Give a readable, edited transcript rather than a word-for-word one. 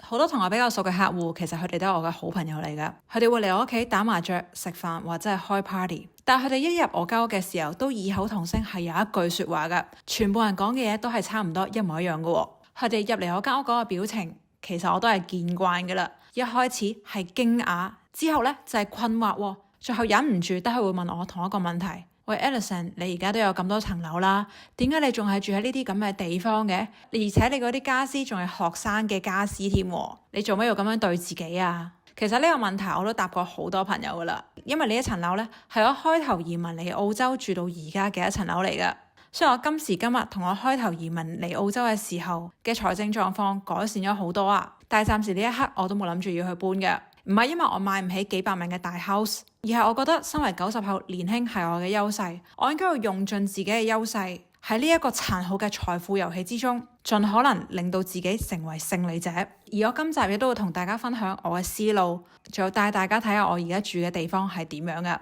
好多同我比較熟嘅客戶，其實佢哋都係我嘅好朋友嚟㗎。佢哋會嚟我屋企打麻雀、食飯或者係開 party。但係佢哋一入我間屋嘅時候，都異口同聲係有一句説話㗎。全部人講嘅嘢都係差唔多一模一樣㗎喎。佢哋入嚟我間屋嗰個表情，其實我都係見慣㗎啦。一開始係驚訝，之後呢就係困惑喎，最後忍唔住都係會問我同一個問題。喂 Alison， 你而家都有咁多層樓啦，點解你仲係住喺呢啲咁嘅地方嘅？而且你嗰啲家私仲係學生嘅家私添，你做咩要咁樣對自己啊？其實呢個問題我都答過好多朋友噶啦，因為呢一層樓呢係我開頭移民嚟澳洲住到而家嘅一層樓嚟噶。所以我今時今日同我開頭移民嚟澳洲嘅時候嘅財政狀況改善咗好多啊，但係暫時呢一刻我都冇諗住要去搬嘅。唔係因為我買唔起幾百萬嘅大 house， 而係我覺得身為90後年輕係我嘅優勢，我應該要用盡自己嘅優勢，喺呢一個殘酷嘅財富遊戲之中，盡可能令到自己成為勝利者。而我今集亦都會同大家分享我嘅思路，仲有帶大家睇下我而家住嘅地方係點樣嘅。